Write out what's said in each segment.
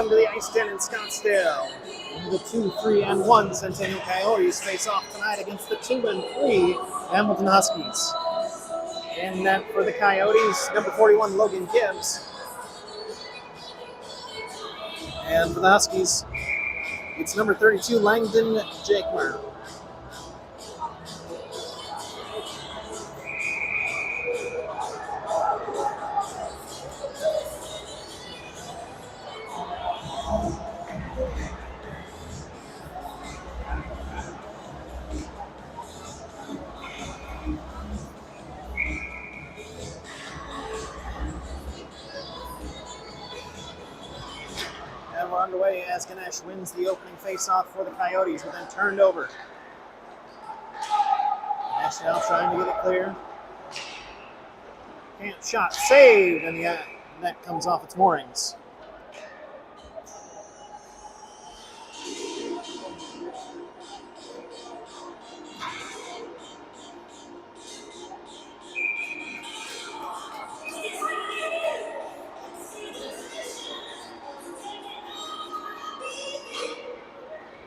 Welcome to the Ice Den in Scottsdale. The 2, 3, and 1 Centennial Coyotes face off tonight against the 2 and 3 Hamilton Huskies. In net for the Coyotes, number 41 Logan Gibbs. And for the Huskies, it's number 32 Langdon Jakemer. And we're underway as Ganesh wins the opening face-off for the Coyotes, but then turned over. Ganesh now trying to get it clear. Can't shot, saved, and the net comes off its moorings.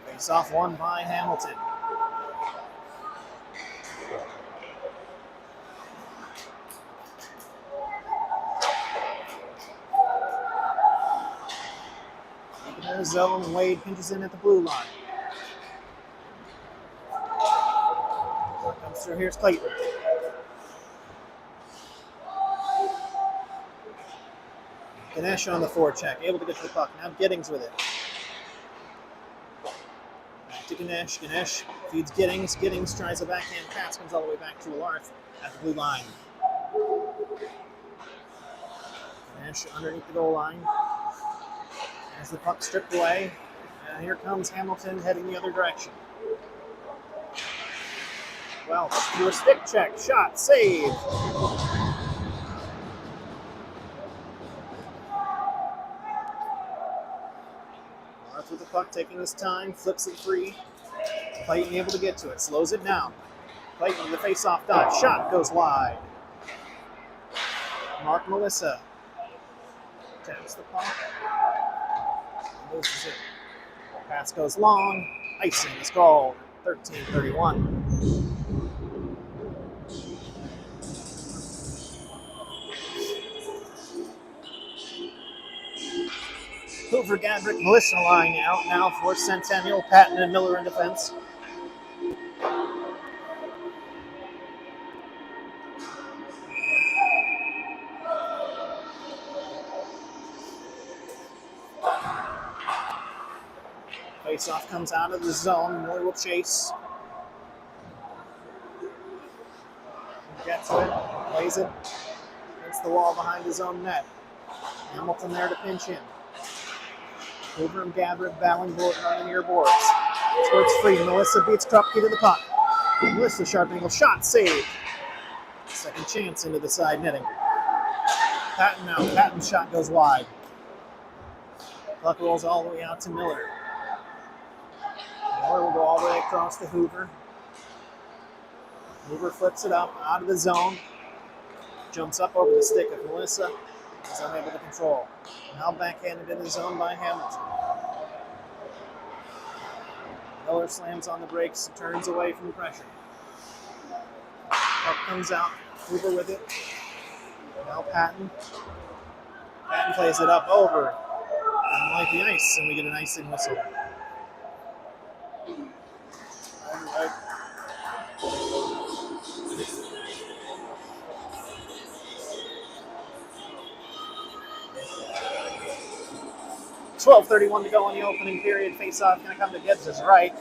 Face-off won by Hamilton. Keeping in the zone, Wade pinches in at the blue line. Comes through, here's Clayton. Ganesh on the forecheck, able to get to the puck. Now Giddings with it. To Ganesh. Ganesh feeds Giddings. Giddings tries a backhand pass, comes all the way back to Larth at the blue line. Ganesh underneath the goal line. As the puck stripped away. And here comes Hamilton heading the other direction. Welch to a stick check. Shot. Save. With the puck, taking his time, flips it free. Clayton able to get to it, slows it down. Clayton with the face-off dot, shot goes wide. Mark Melissa taps the puck, loses it. Pass goes long, icing is called. 13-31. Hoover, Gadrick, Melissa line out now for Centennial, Patton and Miller in defense. Face-off comes out of the zone. Miller will chase. Gets it, plays it against the wall behind his own net. Hamilton there to pinch in. Hoover and Gadrick battling on the near boards. Squirts free. Melissa beats Krupke to the puck. Melissa sharp angle shot, saved. Second chance into the side netting. Patton out. Patton's shot goes wide. Puck rolls all the way out to Miller. Miller will go all the way across to Hoover. Hoover flips it up out of the zone. Jumps up over the stick of Melissa. Is unable to control. Now backhanded in the zone by Hamilton. Miller slams on the brakes and turns away from the pressure. Puck comes out. Hoover with it. Now Patton. Patton plays it up over. And like the ice, and we get an icing whistle. Right. 12:31 to go in the opening period. Face-off going to come to Gibbs' right.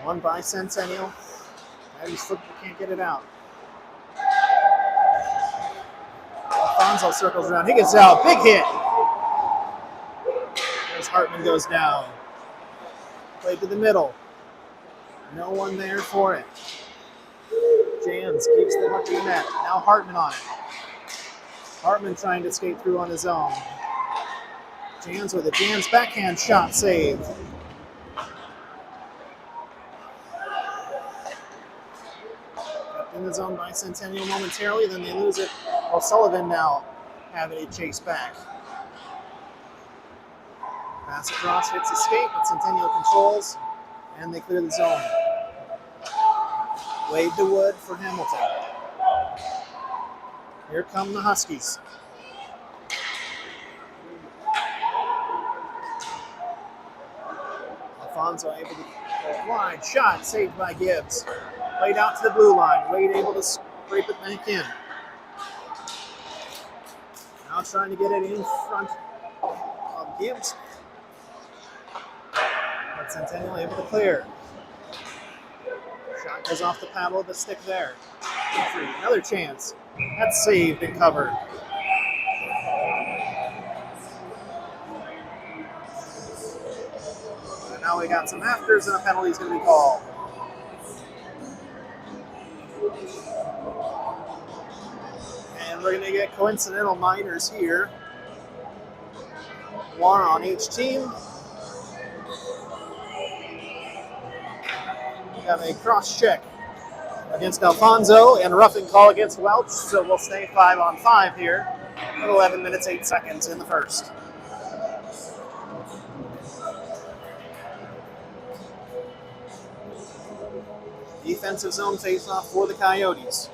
One by Centennial. He's flipped, can't get it out. Alfonso circles around. He gets out. Big hit. As Hartman goes down. Played to the middle. No one there for it. Jans keeps the puck in the net. Now Hartman on it. Hartman trying to skate through on his own. Jans with a Jans backhand shot saved. end zone by Centennial momentarily, then they lose it. O'Sullivan now having it chased back. Pass across, hits escape, but Centennial controls, and they clear the zone. Wade to Wood for Hamilton. Here come the Huskies. Alfonso able to go wide. Shot saved by Gibbs. Played out to the blue line. Wade able to scrape it back in. Now trying to get it in front of Gibbs. But Centennial able to clear. Shot goes off the paddle of the stick there. Another chance. That's saved and covered. And now we got some afters and a penalty is going to be called. And we're going to get coincidental minors here. One on each team. We have a cross check against Alfonso and a roughing call against Welch, so we'll stay 5-on-5 here at 11 minutes, 8 seconds in the first. Defensive zone face-off for the Coyotes.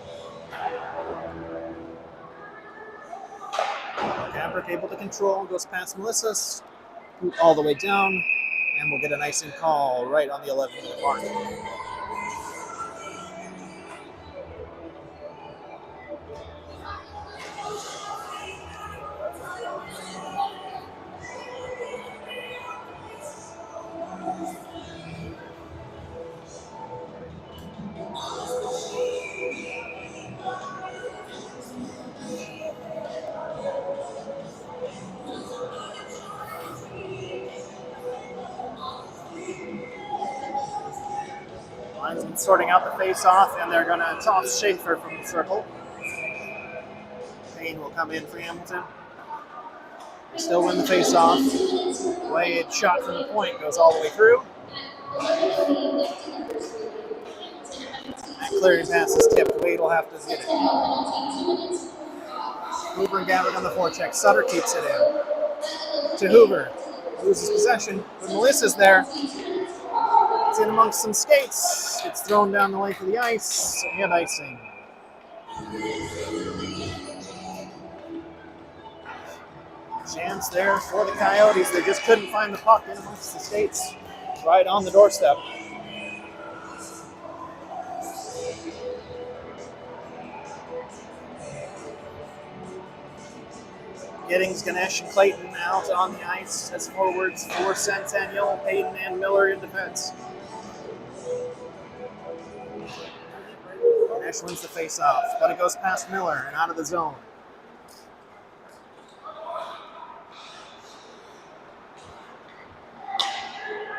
Gabrick able to control, goes past Melissa, all the way down, and we'll get an icing call right on the 11-minute mark. Linesman sorting out the face-off, and they're going to toss Schaefer from the circle. Payne will come in for Hamilton. They still win the face-off. Wade shot from the point goes all the way through. That clearing pass is tipped. Wade will have to get it. Hoover and Gabbard on the forecheck. Sutter keeps it in. To Hoover. Loses possession, but Melissa's there. It's in amongst some skates. It's thrown down the length of the ice, and icing. Chance there for the Coyotes. They just couldn't find the puck in amongst the skates. Right on the doorstep. Giddings, Ganesh, and Clayton out on the ice as forwards for Centennial. Payton and Miller in defense. Ganesh wins the face-off, but it goes past Miller and out of the zone.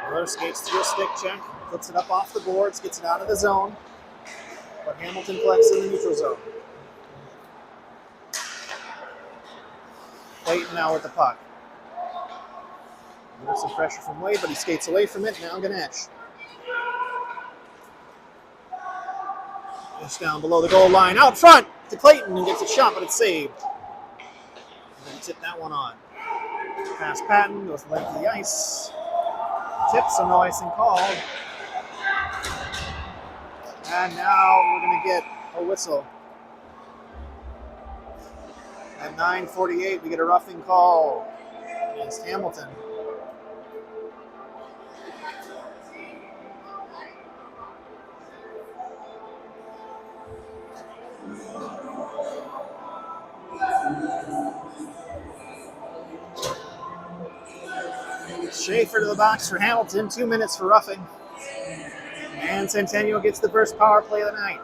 Miller skates through a stick check, puts it up off the boards, gets it out of the zone, but Hamilton collects in the neutral zone. Clayton now with the puck. There's some pressure from Wade, but he skates away from it. Now Ganesh. Just down below the goal line. Out front to Clayton and gets a shot, but it's saved. And then tip that one on. Pass Patton, goes the length of the ice. Tip, so no icing called. And now we're going to get a whistle. At 9:48, we get a roughing call against Hamilton. Schaefer to the box for Hamilton, 2 minutes for roughing. And Centennial gets the first power play of the night.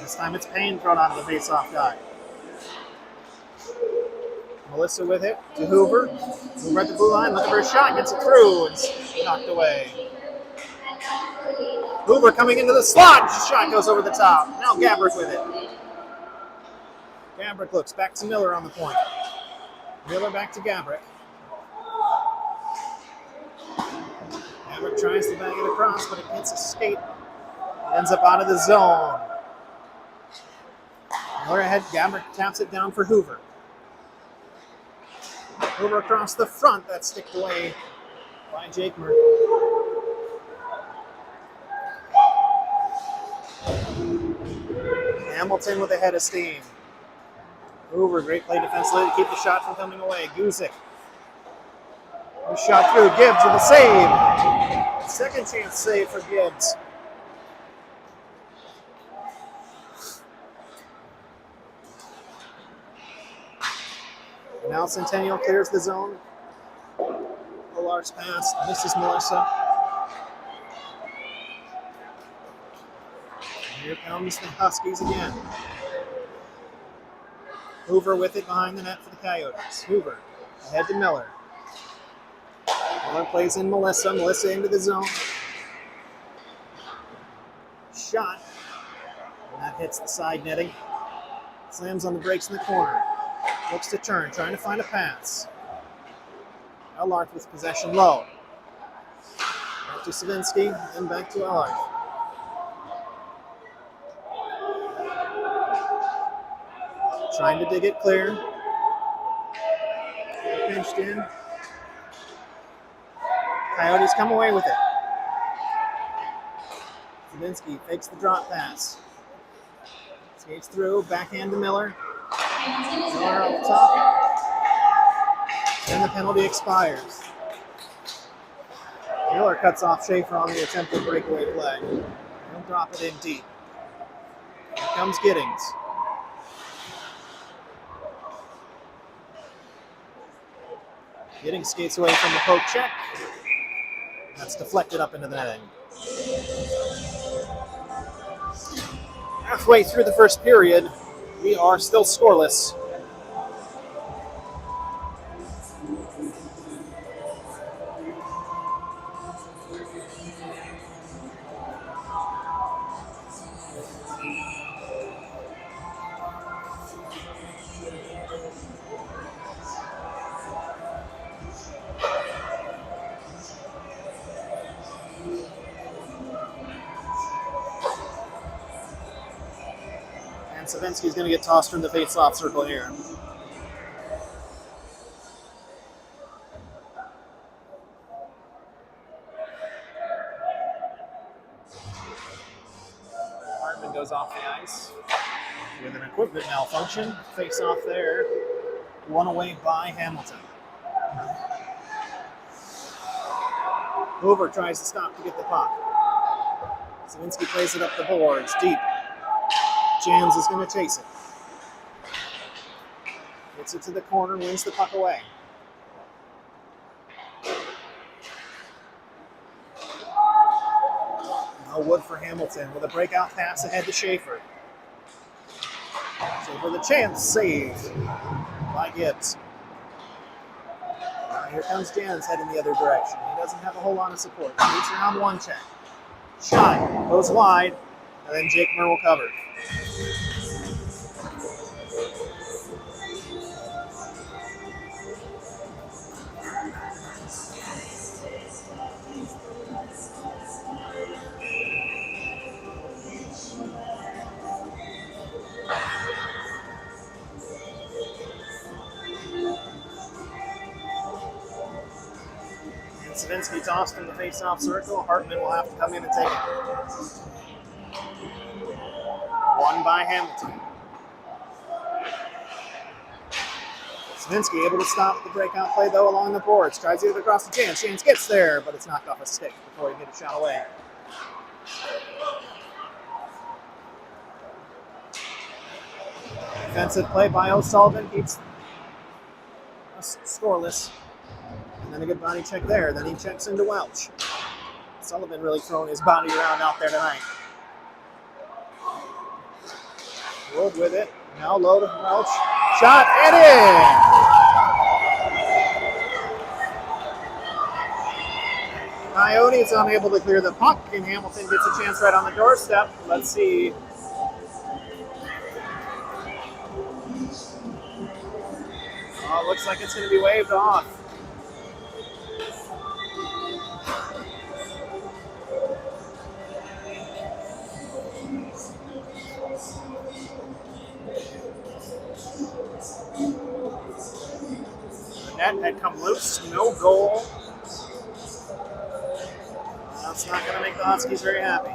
This time it's Payne thrown onto the face-off guy. Melissa with it to Hoover. Hoover at the blue line, looking for a shot, gets it through, and knocked away. Hoover coming into the slot, shot goes over the top. Now Gabbert with it. Gabrick looks back to Miller on the point. Miller back to Gabrick. Gabrick tries to bang it across, but it hits a skate. It ends up out of the zone. Miller ahead, Gabrick taps it down for Hoover. Hoover across the front, that's sticked away by Jakemer. Hamilton with a head of steam. Hoover, great play defensively to keep the shot from coming away. Guzik. He shot through. Gibbs with a save. Second chance save for Gibbs. Now Centennial clears the zone. Millar's pass. Misses Melissa. Here comes the Huskies again. Hoover with it behind the net for the Coyotes. Hoover ahead to Miller. Miller plays in Melissa. Melissa into the zone. Shot. And that hits the side netting. Slams on the brakes in the corner. Looks to turn, trying to find a pass. Ellard with possession low. Back to Savinsky, and back to Ellard. Trying to dig it clear. Pinched in. Coyotes come away with it. Savinsky fakes the drop pass. Skates through, backhand to Miller. Miller up top. And the penalty expires. Miller cuts off Schaefer on the attempted breakaway play. He'll drop it in deep. Here comes Giddings. Giddings skates away from the poke check. That's deflected up into the netting. Halfway through the first period, we are still scoreless. And Savinsky's going to get tossed from the face-off circle here. Hartman goes off the ice with an equipment malfunction. Face-off there. One away by Hamilton. Hoover tries to stop to get the puck. Savinsky plays it up the boards, deep. Jans is going to chase it. Gets it to the corner, wins the puck away. No wood for Hamilton with a breakout pass ahead to Schaefer. Schaefer the chance, saved by Gibbs. Here comes Jans heading the other direction. He doesn't have a whole lot of support. He beats around one check. Shot goes wide, and then Jake Murr will cover. Savinsky tossed in the face-off circle. Hartman will have to come in and take it. Won by Hamilton. Savinsky able to stop the breakout play, though, along the boards. Tries to get it across the chance. Jans gets there, but it's knocked off a stick before he can get a shot away. Defensive play by O'Sullivan keeps us scoreless. And then a good body check there. Then he checks into Welch. Sullivan really throwing his body around out there tonight. Wood with it. Now low to Welch. Shot and in! Coyotes unable to clear the puck, and Hamilton gets a chance right on the doorstep. Let's see. Oh, it looks like it's going to be waved off. The net had come loose, no goal. That's not going to make the Huskies very happy.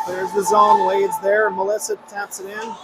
There's the zone. Wade's there. Melissa taps it in.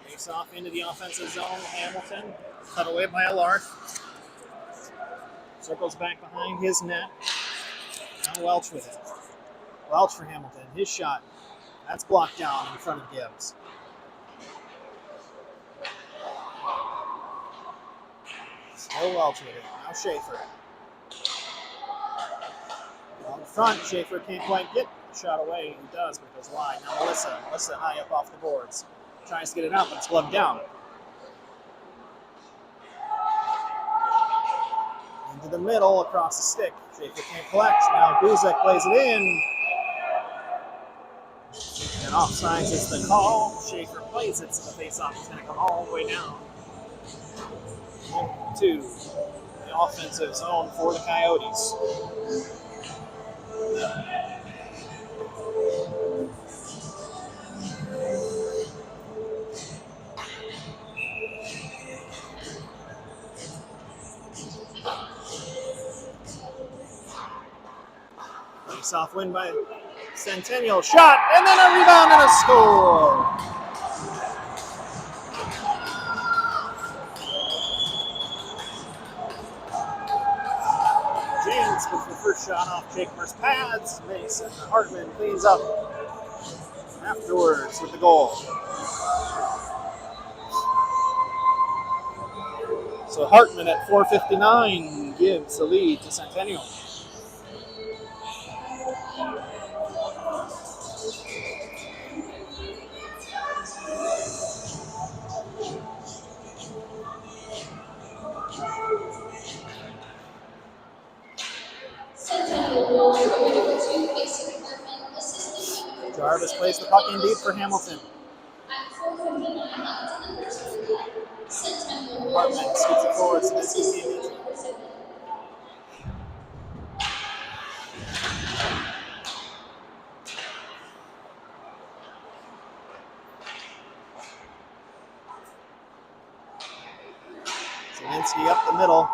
Face off into the offensive zone. Hamilton cut away by a Lark. Circles back behind his net. Now Welch with it. Welch for Hamilton. His shot. That's blocked down in front of Gibbs. Still Welch with it. Now Schaefer. On the front, Schaefer can't quite get the shot away. He does, but it goes wide. Now Melissa. Melissa high up off the boards. Tries to get it out, but it's gloved down. Into the middle, across the stick. Schaefer can't collect. Now Guzek plays it in. And offsides is the call. Schaefer plays it, so the face-off is going to come all the way down to the offensive zone for the Coyotes. Face-off win by Centennial. Shot, and then a rebound and a score. James gets the first shot off Jakemer's pads. Mason Hartman cleans up afterwards with the goal. So Hartman at 4:59 gives the lead to Centennial. Jarvis plays the puck in deep for Hamilton. Hartman scoots it forward, so this is the Zielinski up the middle.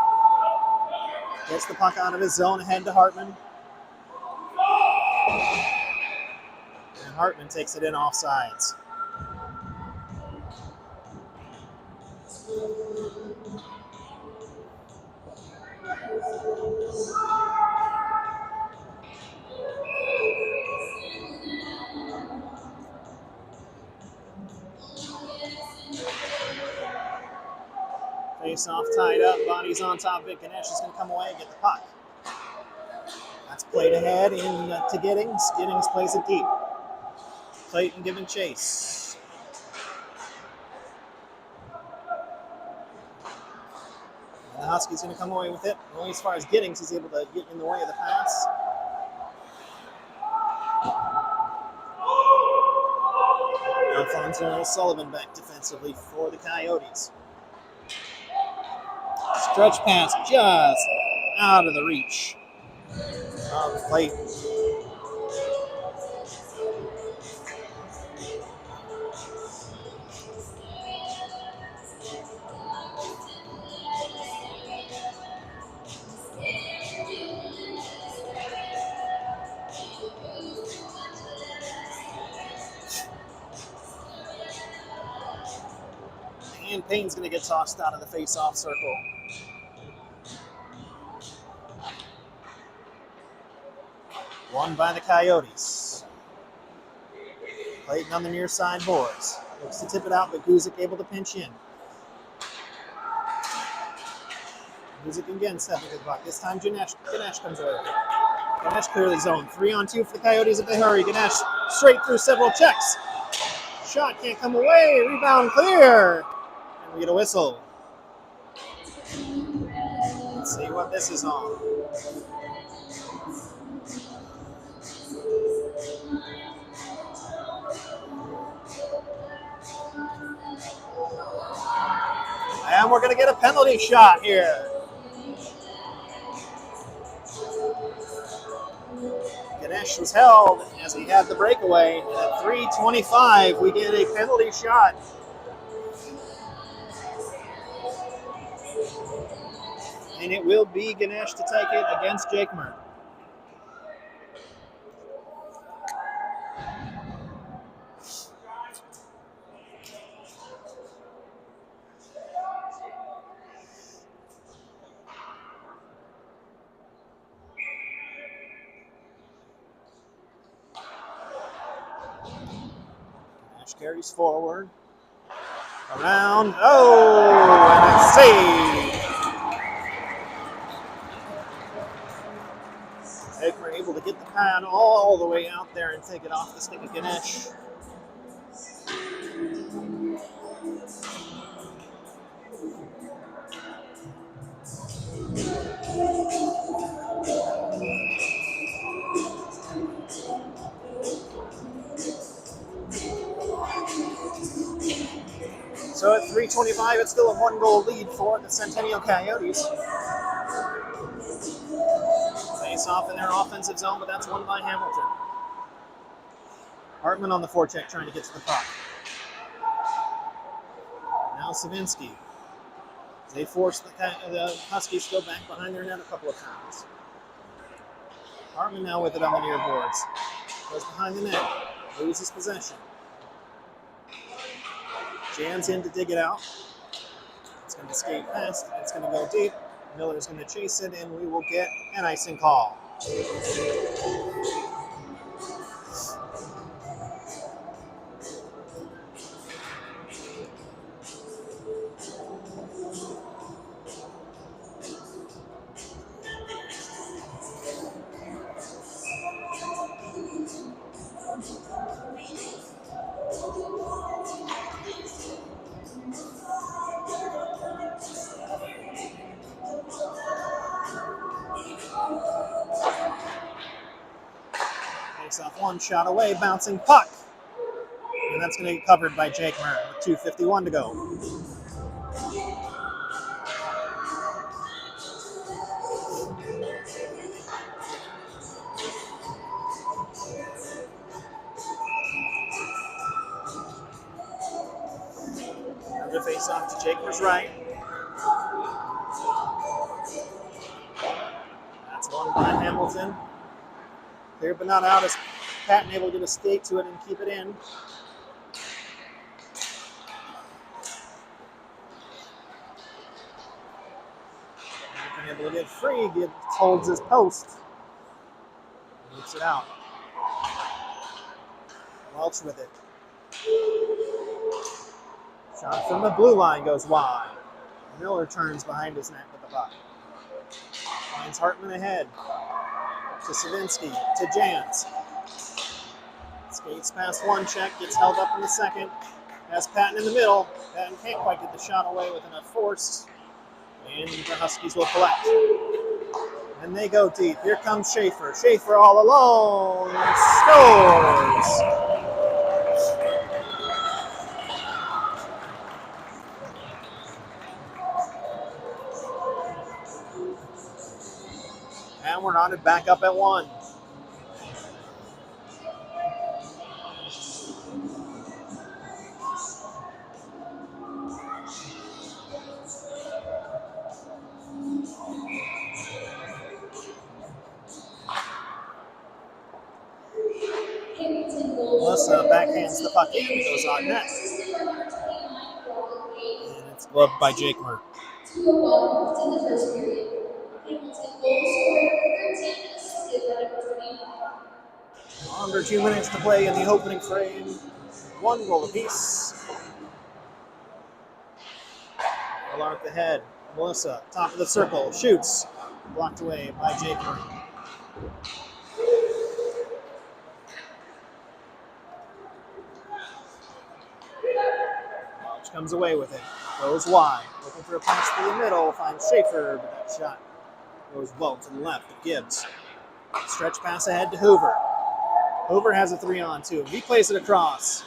Gets the puck out of his zone, ahead to Hartman. And Hartman takes it in offsides. Face off, tied up, bodies on top. Vinkanesh is going to come away and get the puck. That's played ahead in to Giddings. Giddings plays it deep. Clayton giving chase. And the Huskies going to come away with it. Only as far as Giddings, he's able to get in the way of the pass. Alfonso Sullivan back defensively for the Coyotes. Stretch pass just out of the reach of Clayton. Payne's going to get tossed out of the face-off circle. Won by the Coyotes. Clayton on the near side boards. Looks to tip it out, but Guzik able to pinch in. Guzik again stepping to the puck. This time Ganesh comes over. Ganesh clearly zoned. 3-on-2 for the Coyotes if they hurry. Ganesh straight through several checks. Shot can't come away. Rebound clear. And we get a whistle. Let's see what this is on. And we're going to get a penalty shot here. Ganesh was held as he had the breakaway. And at 3:25, we get a penalty shot. And it will be Ganesh to take it against Jakemer. Ganesh carries forward. Around. Oh, and a save. Jakemer able to get the pad all the way out there and take it off the stick of Ganesh. So at 3:25, it's still a 1-goal lead for the Centennial Coyotes. Face off in their offensive zone, but that's won by Hamilton. Hartman on the forecheck trying to get to the puck. Now Savinsky. They force the Huskies to go back behind their net a couple of times. Hartman now with it on the near boards. Goes behind the net. Loses possession. Jan's in to dig it out. It's going to skate past. It's going to go deep. Miller's going to chase it, and we will get an icing call. Off one shot away, bouncing puck. And that's going to get covered by Jakemer with 2:51 to go. Another face off to Jakemer's right. That's won by Hamilton. Clear but not out as Patton able to get a skate to it and keep it in. Patton able to get free, holds his post. Moves it out. Welch with it. Shot from the blue line goes wide. Miller turns behind his net with the puck. Finds Hartman ahead. To Savinsky, to Jans. Skates past one check, gets held up in the second. Has Patton in the middle. Patton can't quite get the shot away with enough force. And the Huskies will collect. And they go deep. Here comes Schaefer. Schaefer all alone. Scores! And we're knotted back up at 1. Melissa backhands the puck in, goes on net. And it's Loved by Jakemar. 2:01 in the first period. Hamilton goal scorer 13 assisted by number 20. Under 2 minutes to play in the opening frame. 1 goal apiece. Alark ahead. Melissa, top of the circle, shoots. Blocked away by Jakemar. Welch comes away with it. Goes wide. Looking for a pass through the middle. Finds Schaefer, but that shot goes well to the left of Gibbs. Stretch pass ahead to Hoover. Hoover has a 3-on-2. He plays it across.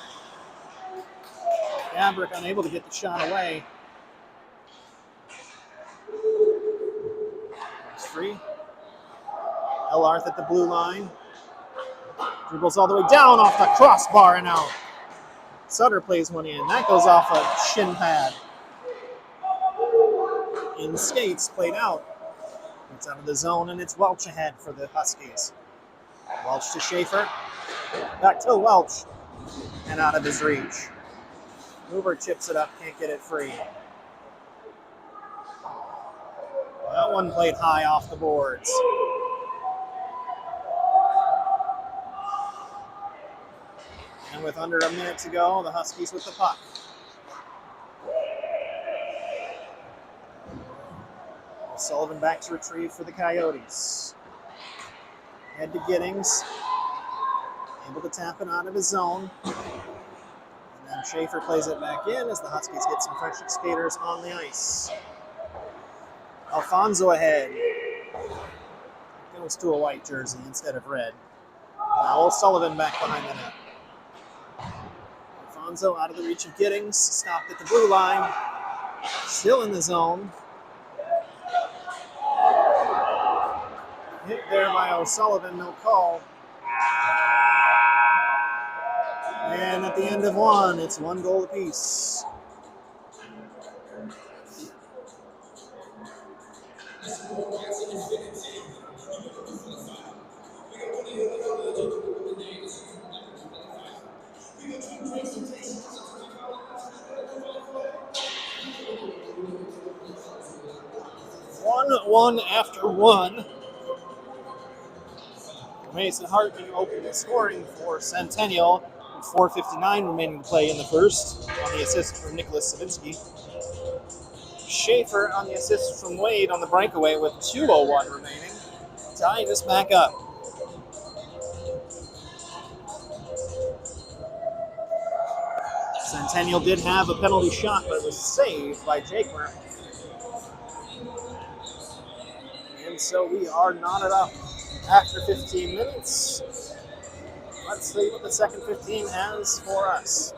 Gabrick unable to get the shot away. It's free. Elarth at the blue line. Dribbles all the way down off the crossbar and out. Sutter plays one in. That goes off a shin pad. In skates, played out. It's out of the zone, and it's Welch ahead for the Huskies. Welch to Schaefer. Back to Welch. And out of his reach. Hoover chips it up, can't get it free. That one played high off the boards. And with under a minute to go, the Huskies with the puck. Sullivan back to retrieve for the Coyotes. Head to Giddings. Able to tap it out of his zone. And then Schaefer plays it back in as the Huskies get some fresh skaters on the ice. Alfonso ahead. Goes to a white jersey instead of red. Now Sullivan back behind the net. Alfonso out of the reach of Giddings. Stopped at the blue line. Still in the zone. Hit there by O'Sullivan, no call. And at the end of one, it's 1 goal apiece. One after one. Mason Hartman opened the scoring for Centennial with 4:59 remaining to play in the first on the assist from Nicholas Savinsky. Schaefer on the assist from Wade on the breakaway with 2:01 remaining, tying this back up. Centennial did have a penalty shot, but it was saved by Jakemar. And so we are knotted up after 15 minutes. Let's see what the second 15 has for us.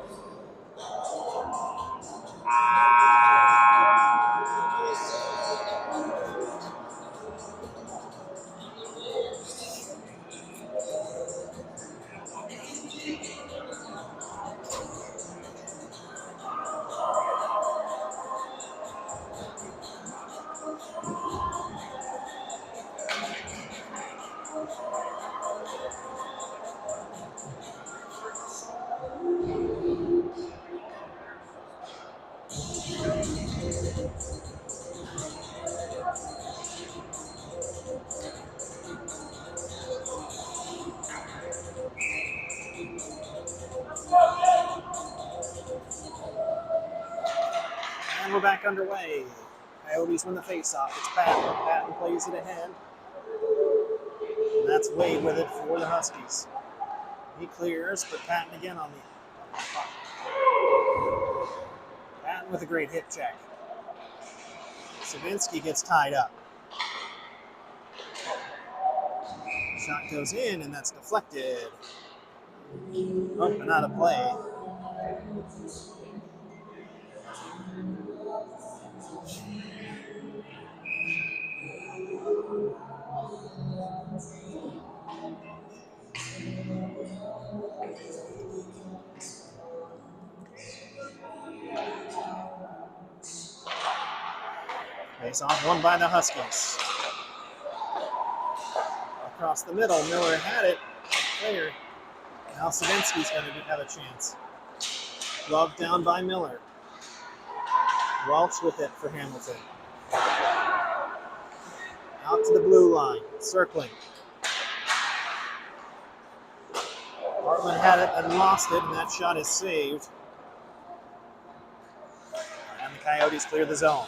And we're back underway. Coyotes win the faceoff. It's Patton. Patton plays it ahead. And that's Wade with it for the Huskies. He clears, but Patton again on the puck. Patton with a great hip check. Savinsky gets tied up. Shot goes in, and that's deflected. Up and out of play. Face off won by the Huskies. Across the middle, Miller had it. Player. Now Savinsky's going to have a chance. Glove down by Miller. Welch with it for Hamilton. Out to the blue line, circling. Bartman had it and lost it, and that shot is saved. And the Coyotes clear the zone.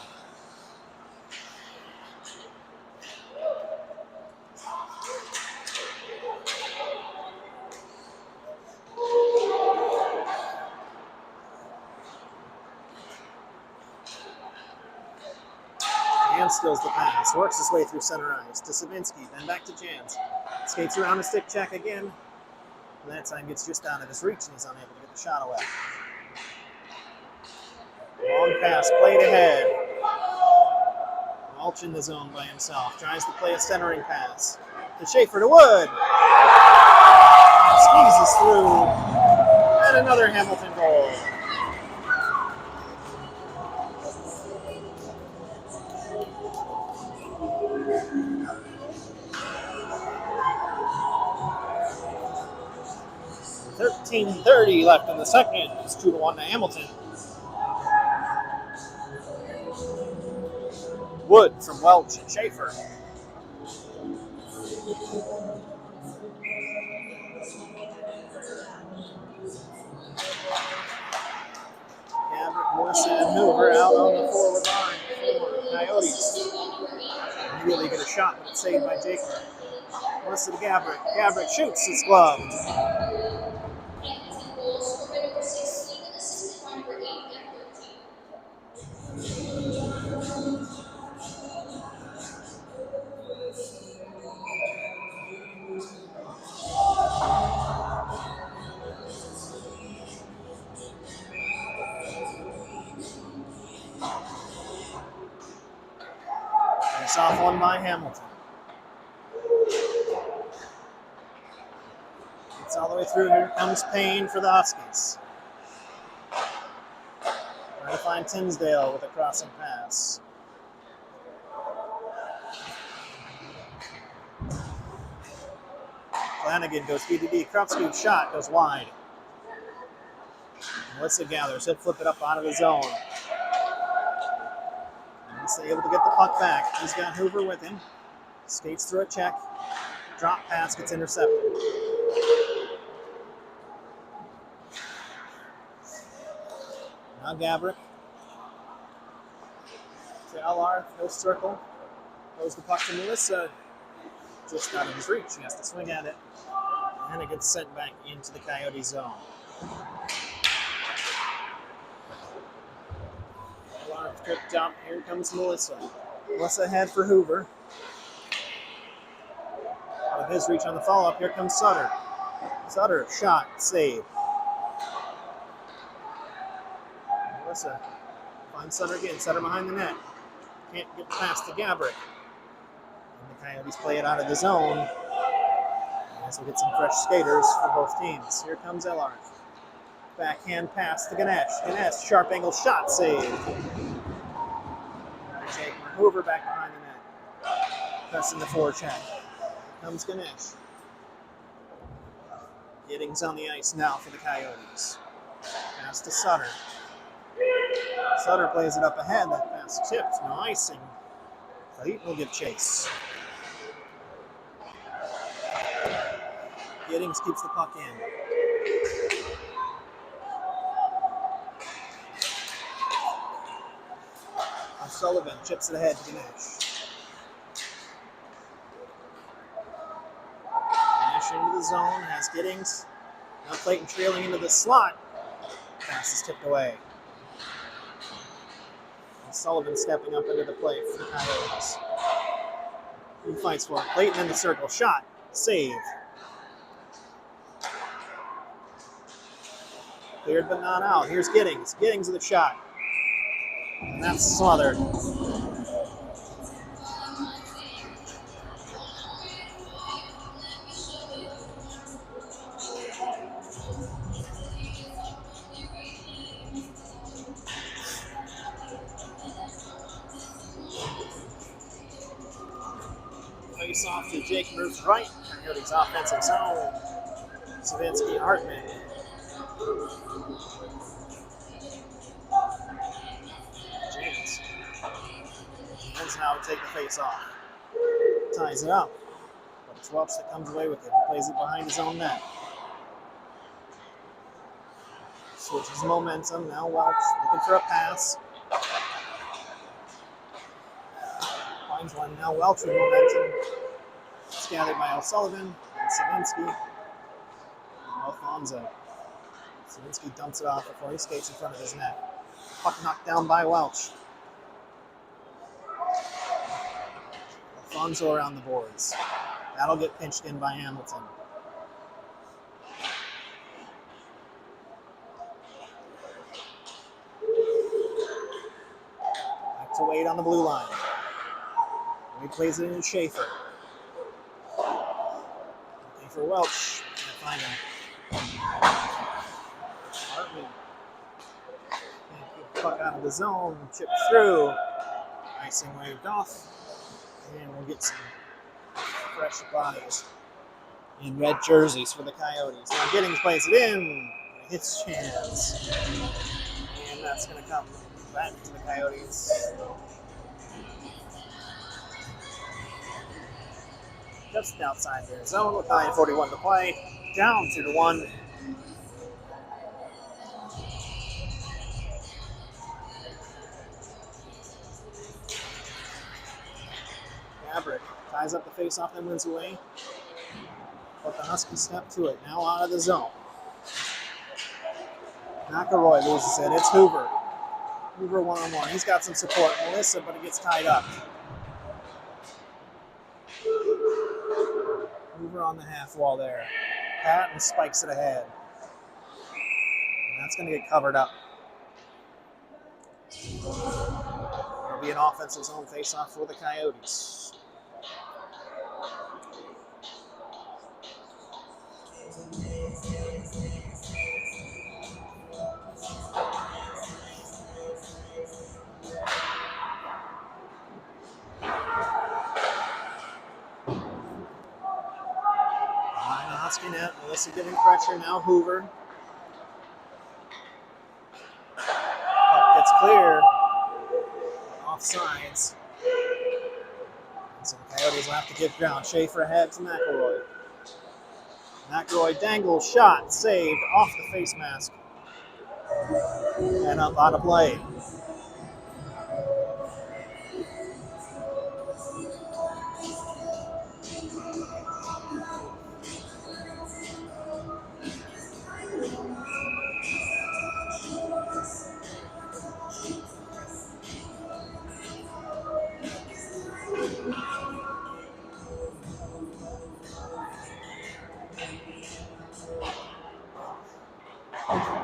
Jans steals the pass, works his way through center ice to Savinsky, then back to Jans. Skates around a stick check again. And that time gets just out of his reach and he's unable to get the shot away. Long pass, played ahead. Welch in the zone by himself. Tries to play a centering pass. To Schaefer to Wood. Squeezes through. And another Hamilton goal. .13:30 left in the second. It's 2-1 to Hamilton. Wood from Welch and Schaefer. Gabrick, Morrison, and Hoover out on the forward line for Coyotes. Really get a shot, but it's saved by Jacob. Morrison to Gabrick. Gabrick shoots, it's gloved. Hamilton goals for number 16 and assisted by number 8 and 13. It's off one by Hamilton. It's all the way through. Here comes Payne for the Huskies. Trying to find Tinsdale with a crossing pass. Flanagan goes DDD. Krupski's shot goes wide. Melissa gathers. He'll flip it up out of the zone. Melissa able to get the puck back. He's got Hoover with him. Skates through a check. Drop pass gets intercepted. Now Gabrick. To LR. He'll circle. Throws the puck to Melissa. Just out of his reach. He has to swing at it. And it gets sent back into the Coyote zone. LR quick jump. Here comes Melissa. Melissa ahead for Hoover. Out of his reach on the follow-up. Here comes Sutter. Sutter, shot, save. Melissa finds Sutter again. Sutter behind the net. Can't get past to Gabrick. And the Coyotes play it out of the zone. As we get some fresh skaters for both teams. Here comes Ellard. Backhand pass to Ganesh. Ganesh, sharp angle shot, saved. Jake Hoover back behind the net. Pressing the forecheck. Comes Ganesh. Giddings on the ice now for the Coyotes. Pass to Sutter. Sutter plays it up ahead. That pass tipped. No icing. Clayton will give chase. Giddings keeps the puck in. Sullivan chips it ahead to Ganesh. Ganesh into the zone, has Giddings. Now Clayton trailing into the slot. Pass is tipped away. And Sullivan stepping up into the play for the Coyotes. He fights for it. Clayton in the circle. Shot. Save. Cleared but not out. Here's Giddings. Giddings with a shot. And that's smothered. Face off to Jake moves right. Coyotes offensive zone. Savinsky, Hartman. now to take the face off. Ties it up. But it's Welch that comes away with it. He plays it behind his own net. Switches momentum. Now Welch looking for a pass. Finds one. Now Welch with momentum. It's gathered by O'Sullivan and Savinsky. And Alfonso. Savinsky dumps it off before he skates in front of his net. Puck knocked down by Welch. Alfonso around the boards. That'll get pinched in by Hamilton. Back to Wade on the blue line. Wade plays it in Schaefer. Looking for Welch. Can't find him. Hartman can't get the puck out of the zone. Chipped through. Icing waved off. And we'll get some fresh bodies in red jerseys for the Coyotes. Now Giddings plays it in. Hits chance. And that's going to come back to the Coyotes. Just outside their zone with 9:41 to play. Down 2-1. Gabrick ties up the face-off and wins away. But the Huskies step to it. Now out of the zone. McElroy loses it. It's Hoover. Hoover one-on-one. He's got some support. Melissa, but it gets tied up. Hoover on the half wall there. Patton spikes it ahead. And that's going to get covered up. It'll be an offensive zone face-off for the Coyotes. Behind the Husky net, Melissa getting pressure, now Hoover. Puck gets clear. Offsides. And so the Coyotes will have to get ground. Schaefer ahead to McElroy. McElroy dangles, shot, saved, off the face mask. And up out of play.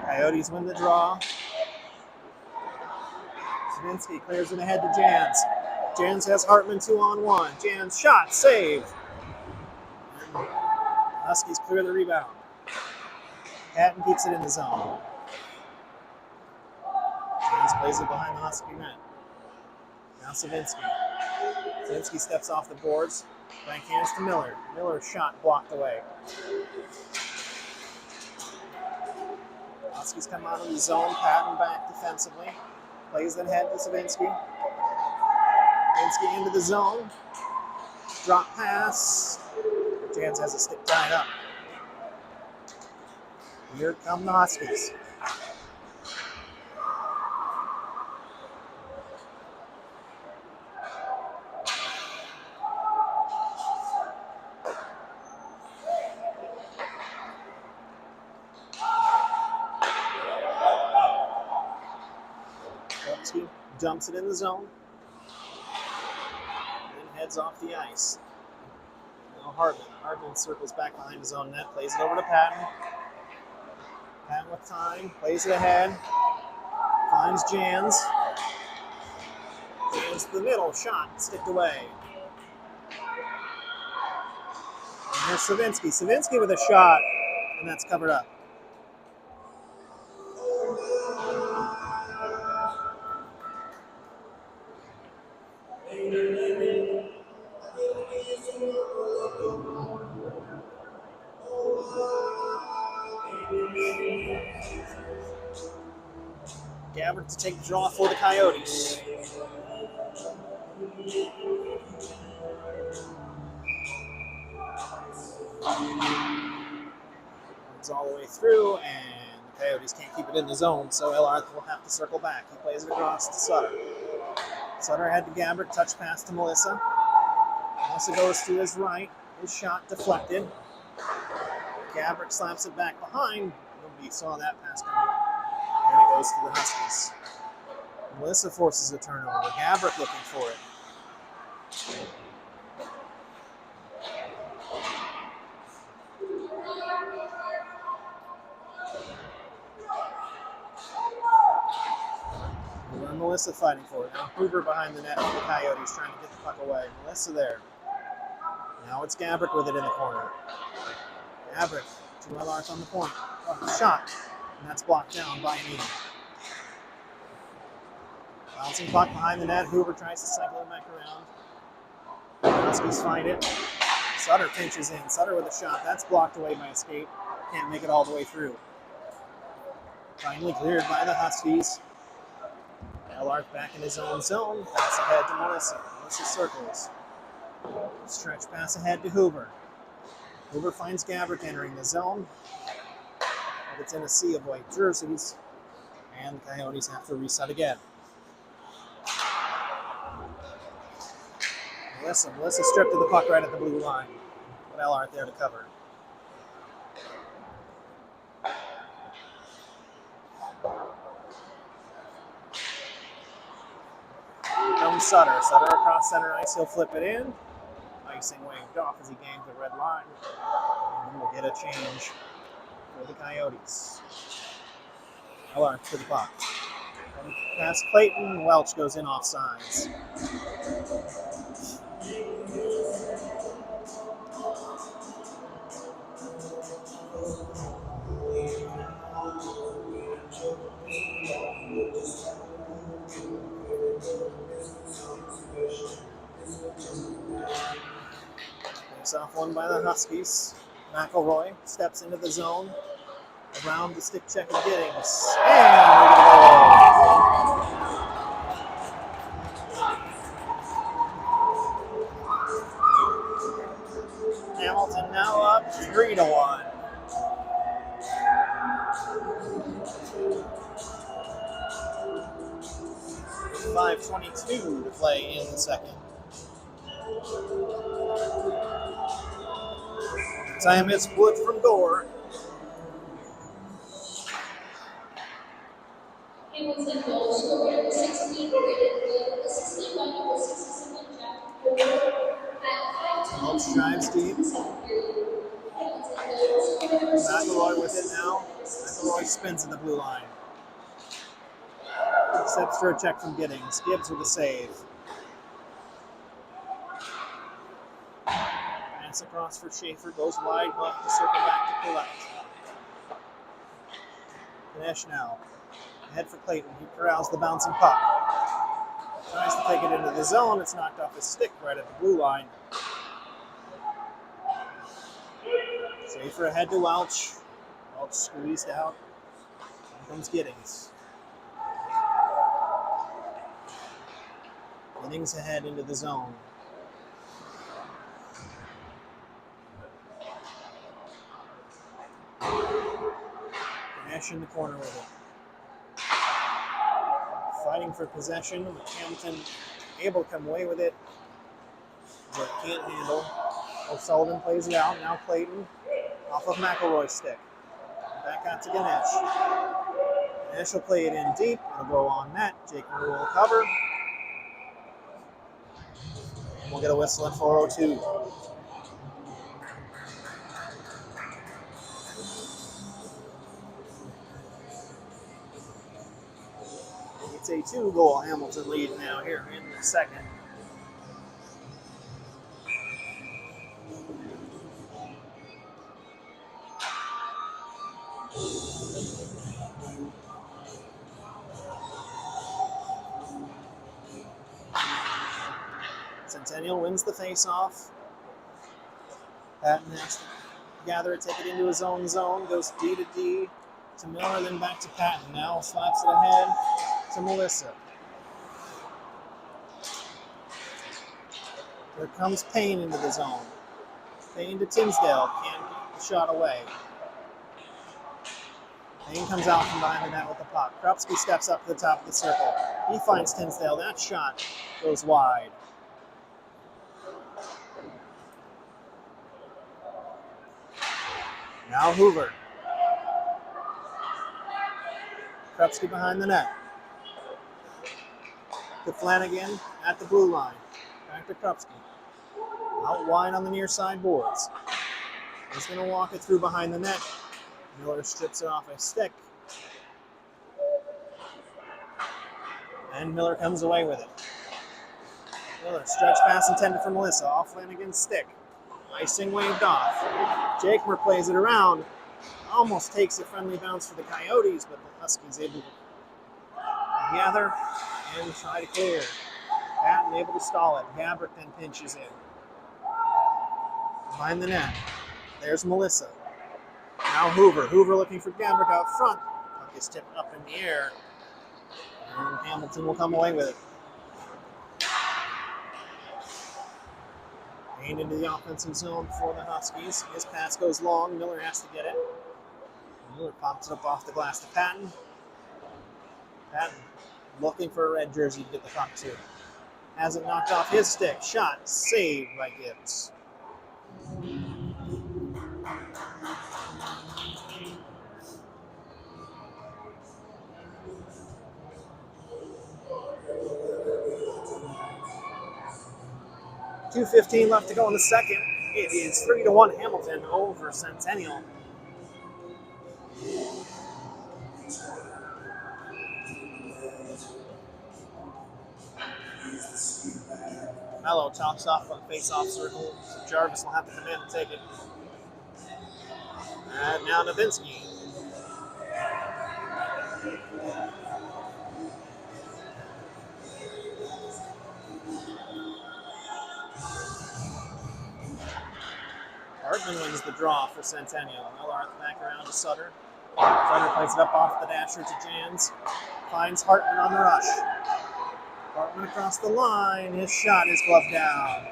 Coyotes win the draw. Savinsky clears it ahead to Jans. Jans has Hartman 2-on-1. Jans shot, saved. And Huskies clear the rebound. Patton keeps it in the zone. Jans plays it behind the Husky net. Now Savinsky. Savinsky steps off the boards. Bank hands to Miller. Miller's shot blocked away. Huskies come out of the zone. Patton back defensively. Plays it ahead to Savinsky. Savinsky into the zone. Drop pass. Jans has a stick tied up. Here come the Huskies. Dumps it in the zone and heads off the ice. Now Hartman. Hartman circles back behind his own net, plays it over to Patton. Patton with time, plays it ahead, finds Jans. Jans to the middle, shot, sticked away. And here's Savinsky. Savinsky with a shot, and that's covered up. Gabbard to take the draw for the Coyotes. Runs all the way through, and the Coyotes can't keep it in the zone, so Ellarth will have to circle back. He plays it across to Sutter. Sutter had to Gabrick, touch pass to Melissa. Melissa goes to his right. His shot deflected. Gabrick slaps it back behind. Nobody saw that pass coming. And it goes to the Huskies. Melissa forces a turnover. Gabrick looking for it. And Melissa fighting for it. Now Hoover behind the net for the Coyotes trying to get the puck away. Melissa there. Now it's Gabrick with it in the corner. Gabrick to Ellarth on the point. Oh, shot. And that's blocked down by Anita. Bouncing puck behind the net. Hoover tries to cycle it back around. The Huskies find it. Sutter pinches in. Sutter with a shot. That's blocked away by a skate. Can't make it all the way through. Finally cleared by the Huskies. Ellarth back in his own zone. Pass ahead to Melissa. Melissa circles. Stretch pass ahead to Hoover. Hoover finds Gabrick entering the zone. But it's in a sea of white jerseys. And the Coyotes have to reset again. Melissa stripped of the puck right at the blue line. But Ellarth there to cover. Here comes Sutter. Sutter across center ice. He'll flip it in. Icing waved off as he gained the red line. And we'll get a change for the Coyotes. Ellarth to the puck. Past Clayton. Welch goes in off sides. Face off one by the Huskies. McElroy steps into the zone. Around the stick check of Giddings. And we get a goal. Hamilton now up 3-1. .522 to play in the second. Time it's Wood from Gore. Hamilton goal scorer 16 rated, assisted by number 67 Jack Porter at 5:20. Welch drives deep. McElroy with it now. McElroy spins at the blue line. Steps for a check from Giddings. Gibbs with a save. Pass across for Schaefer. Goes wide left to circle back to collect. Ganesh now. Ahead for Clayton. He corrals the bouncing puck. Tries to take it into the zone. It's knocked off his stick right at the blue line. Schaefer ahead to Welch. Welch squeezed out. Here comes Giddings. Giddings ahead into the zone. Ganesh in the corner with it. Fighting for possession. Hamilton able to come away with it, but can't handle. O'Sullivan plays it out. Now Clayton off of McElroy's stick. Back out to Ganesh. Ganesh will play it in deep. It'll go on net. Jake Murray will cover. We'll get a whistle at 4:02. It's a 2-goal Hamilton lead now here in the second. Centennial wins the face-off. Patton has to gather it, take it into his own zone, goes D to D to Miller, then back to Patton. Now slaps it ahead to Melissa. Here comes Payne into the zone. Payne to Tinsdale. Can't get the shot away. Payne comes out from behind the net with the puck. Krupski steps up to the top of the circle. He finds Tinsdale. That shot goes wide. Now Hoover. Krupski behind the net. To Flanagan at the blue line. Back to Krupski. Out wide on the near side boards. He's going to walk it through behind the net. Miller strips it off a stick. And Miller comes away with it. Miller, stretch pass intended for Melissa. Off Flanagan's stick. Icing waved off. Jakemer plays it around. Almost takes a friendly bounce for the Coyotes, but the Huskies able to gather and try to clear. Patton able to stall it. Gabrick then pinches in. Behind the net. There's Melissa. Now Hoover. Hoover looking for Gabrick out front. Puck is tipped up in the air. And Hamilton will come away with it. Payne into the offensive zone for the Huskies. His pass goes long. Miller has to get it. Miller pops it up off the glass to Patton. Patton looking for a red jersey to get the puck to. Has it knocked off his stick. Shot saved by Gibbs. .2:15 left to go in the second. It is 3-1 Hamilton over Centennial. Mello chops off on the face-off circle, so Jarvis will have to come in and take it. And now Novinsky. Hartman wins the draw for Centennial. Miller back around to Sutter. Sutter plays it up off the dasher to Jans. Finds Hartman on the rush. Hartman across the line. His shot is gloved down.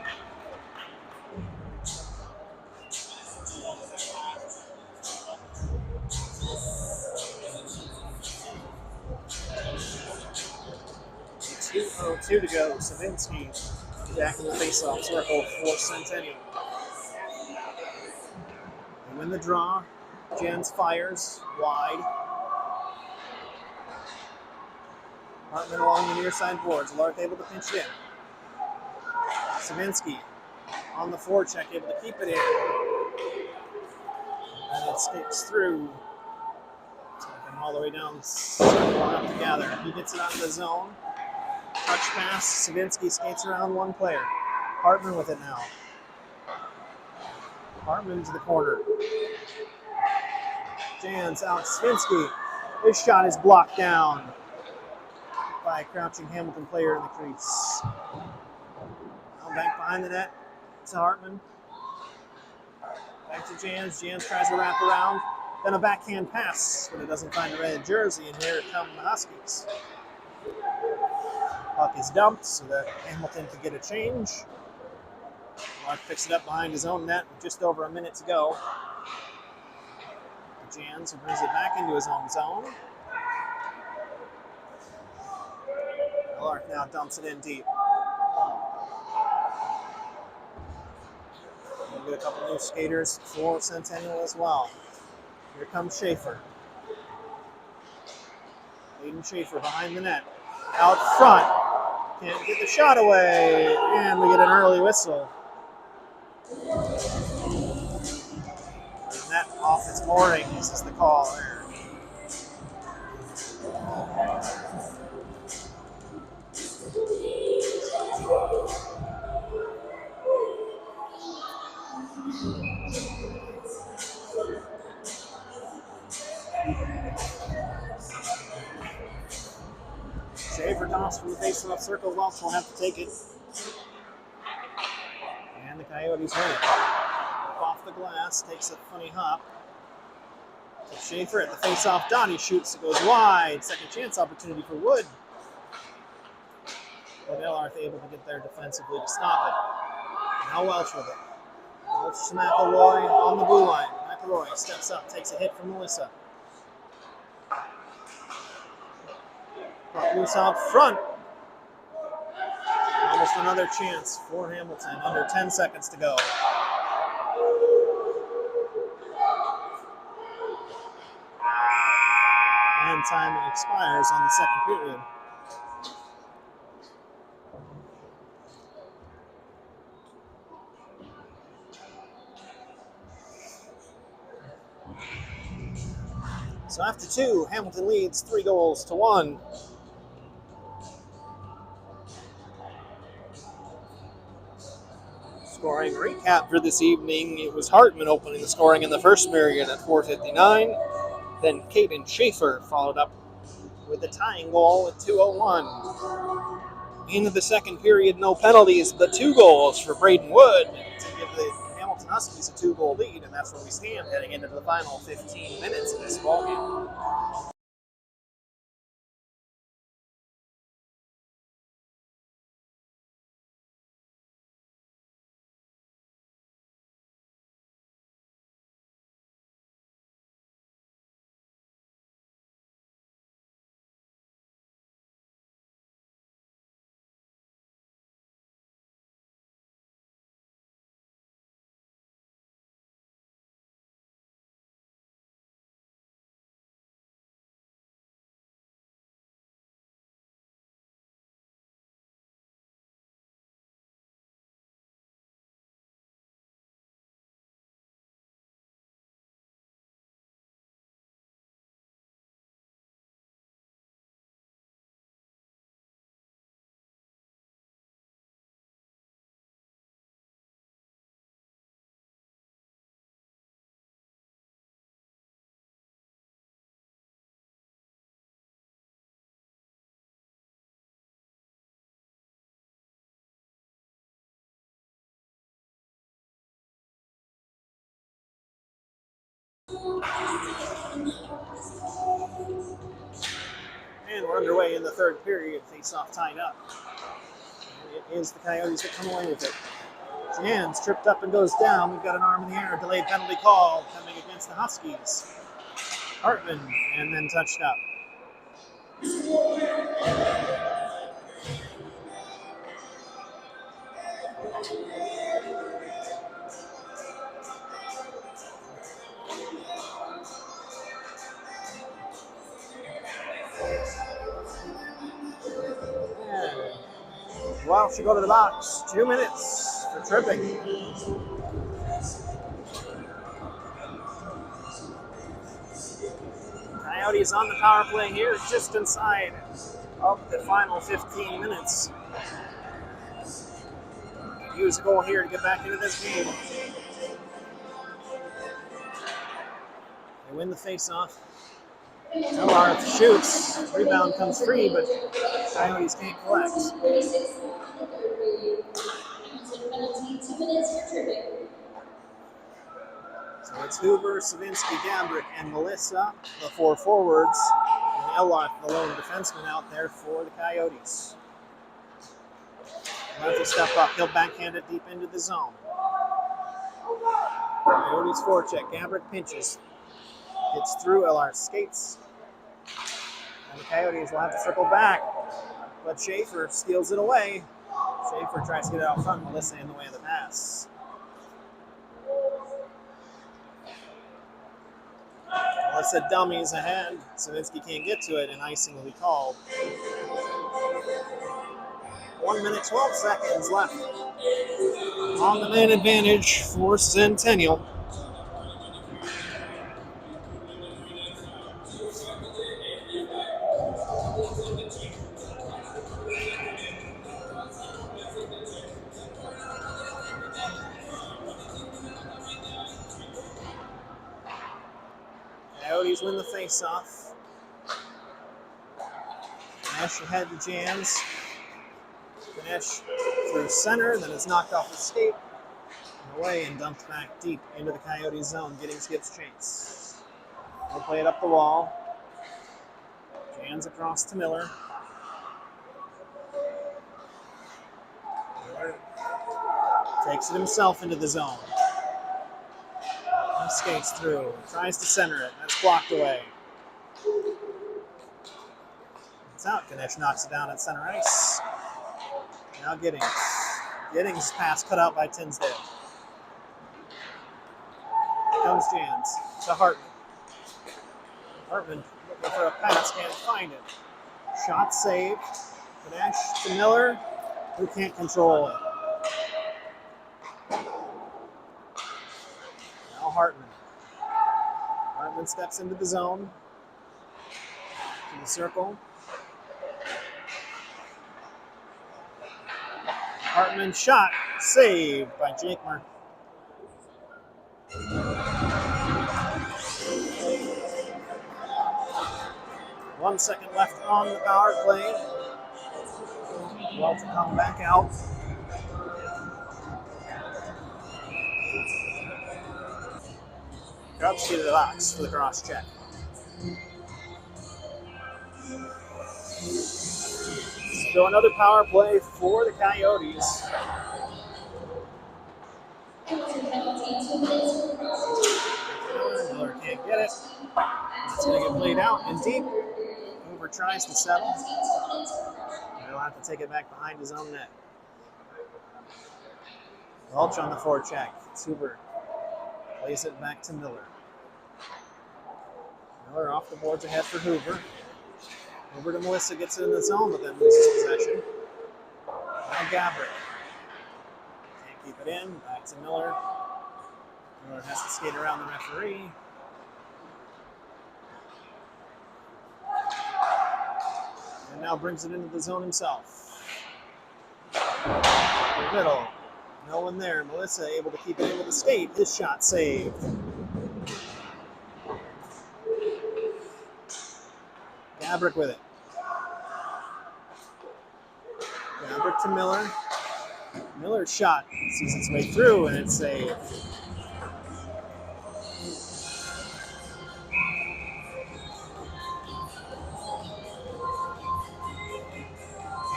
.2:02 to go. Savinsky back in the face-off circle for Centennial. They win the draw. Jans fires wide. Hartman along the near side boards. Lark able to pinch it in. Savinsky on the forecheck, able to keep it in. And it sticks through. Taking all the way down the circle out to gather. He gets it out of the zone. Touch pass. Savinsky skates around one player. Hartman with it now. Hartman to the corner. Jans out Savinsky. His shot is blocked down by a crouching Hamilton player in the crease. Now back behind the net to Hartman. Back to Jans. Jans tries to wrap around. Then a backhand pass, but it doesn't find a red jersey, and here come the Huskies. Puck is dumped so that Hamilton can get a change. Clark picks it up behind his own net with just over a minute to go. Jans who brings it back into his own zone. Clark now dumps it in deep. We'll get a couple new skaters for Centennial as well. Here comes Schaefer. Aiden Schaefer behind the net. Out front. Can't get the shot away. And we get an early whistle. The net off its moorings is the call there. Schaefer tossed from the face-off circle. Welch will have to take it. And the Coyotes win it. Off the glass, takes a funny hop. So Schaefer at the face-off dot. He shoots, it goes wide. Second chance opportunity for Wood. But Ellarth able to get there defensively to stop it. Now Welch with it. Welch to McElroy on the blue line. McElroy steps up, takes a hit from Melissa. Puck loose out front. Almost another chance for Hamilton. Under 10 seconds to go. And time expires on the second period. So after two, Hamilton leads 3-1. Scoring recap for this evening. It was Hartman opening the scoring in the first period at 4:59. Then Caden Schaefer followed up with the tying goal at 2:01. Into the second period, no penalties, but 2 goals for Braden Wood to give the Hamilton Huskies a 2-goal lead, and that's where we stand heading into the final 15 minutes of this ballgame. And we're underway in the third period. Face-off tied up. And it is the Coyotes that come away with it. Jan's tripped up and goes down. We've got an arm in the air. Delayed penalty call coming against the Huskies. Hartman, and then touched up. And Welch should go to the box. 2 minutes for tripping. Coyotes on the power play here, just inside of the final 15 minutes. Use a goal here to get back into this game. They win the face-off. Ellarth shoots. Rebound comes free, but Coyotes can't collect. So it's Hoover, Savinsky, Gabrick, and Melissa, the 4 forwards, and Ellarth, the lone defenseman, out there for the Coyotes. Ellarth will step up. He'll backhand it deep into the zone. Coyotes forecheck. Gabrick pinches. Hits through Ellarth, skates. And the Coyotes will have to circle back. But Schaefer steals it away. Schaefer tries to get it out front. Melissa in the way of the pass. Melissa dummies ahead. Savinsky can't get to it, and icing will be called. 1 minute, 12 seconds left. On the man advantage for Centennial. Coyotes win the face-off. Ganesh ahead to Jans. Ganesh through center, then is knocked off the skate and away and dumped back deep into the Coyote zone, getting Skip's chase. They'll play it up the wall. Jans across to Miller. Miller Takes it himself into the zone. He skates through, tries to center it. That's blocked away. It's out. Ganesh knocks it down at center ice. Now Giddings. Giddings' pass cut out by Tinsdale. Here comes Jans to Hartman. Hartman looking for a pass, can't find it. Shot saved. Ganesh to Miller, who can't control it. Now Hartman. Hartman steps into the zone. To the circle. Hartman shot saved by Jakmer. One second left on the power play. Well to come back out. Grubs to the box for the cross check. So another power play for the Coyotes. Miller can't get it. It's going to get played out and deep. Hoover tries to settle. He'll have to take it back behind his own net. Welch on the forecheck. It's Hoover. Plays it back to Miller. Miller off the boards ahead for Hoover. Hoover to Melissa, gets it in the zone, but then loses possession. Now Gabrick. Can't keep it in. Back to Miller. Miller has to skate around the referee. And now brings it into the zone himself. In the middle. No one there. Melissa able to keep it in with the skate. His shot saved. Gabrick with it. Gabrick to Miller. Miller's shot sees its way through and it's saved.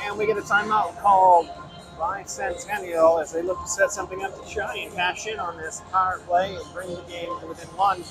And we get a timeout called by Centennial as they look to set something up to try and cash in on this power play and bring the game to within one.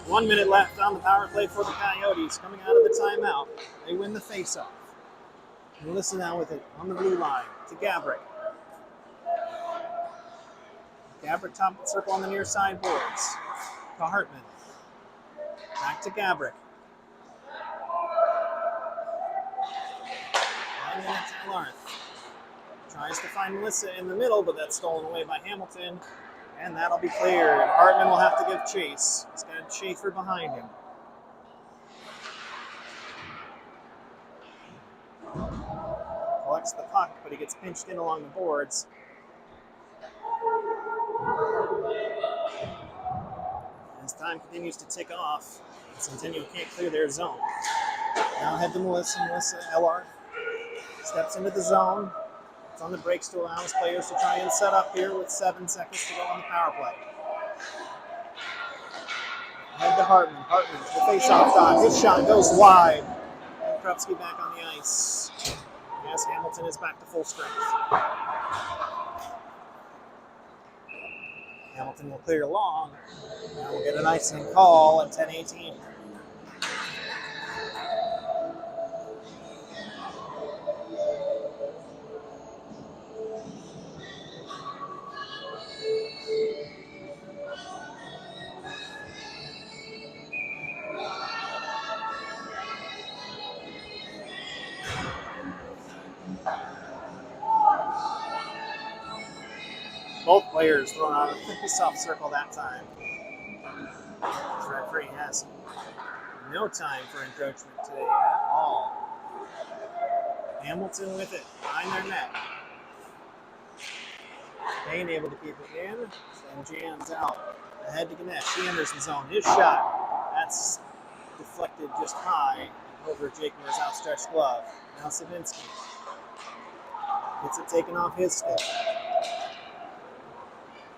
One minute left on the power play for the Coyotes. Coming out of the timeout, they win the faceoff. Melissa now with it on the blue line to Gabrick. Gabrick top of the circle on the near side boards. To Hartman. Back to Gabrick. And then to Larth. Tries to find Melissa in the middle, but that's stolen away by Hamilton. And that'll be cleared. Hartman will have to give chase. He's got Schaefer behind him. Collects the puck, but he gets pinched in along the boards. As time continues to tick off, Centennial can't clear their zone. Now head to Melissa. Melissa Ellard steps into the zone. It's on the breaks to allow his players to try and set up here with 7 seconds to go on the power play. Head to Hartman. Hartman, the face-off dot. His shot goes wide. And Krupski back on the ice. As Hamilton is back to full strength. Hamilton will clear long. Now we'll get an icing call at 10:18. Both players thrown out of the soft circle that time. The referee has no time for encroachment today at all. Hamilton with it behind their net. Payne able to keep it in, and Jan's out. Ahead to Ganesh. The Anderson zone. His shot. That's deflected just high over Jake Moore's outstretched glove. Now Savinsky gets it taken off his stick.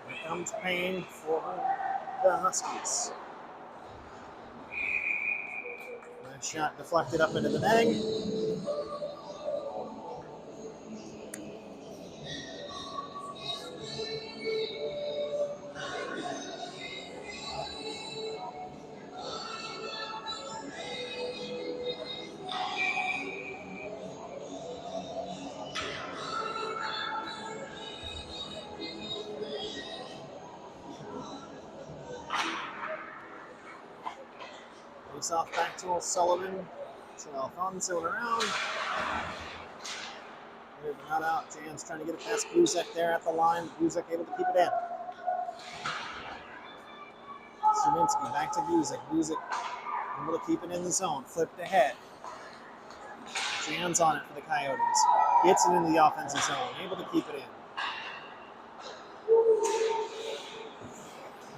Here comes Payne for the Huskies. That shot deflected up into the net. Face off back to O'Sullivan. To Alfonso around. They're not out. Jan's trying to get it past Buzek there at the line. Buzek able to keep it in. Savinsky back to Buzek. Buzek able to keep it in the zone. Flipped ahead. Jan's on it for the Coyotes. Gets it into the offensive zone. Able to keep it in.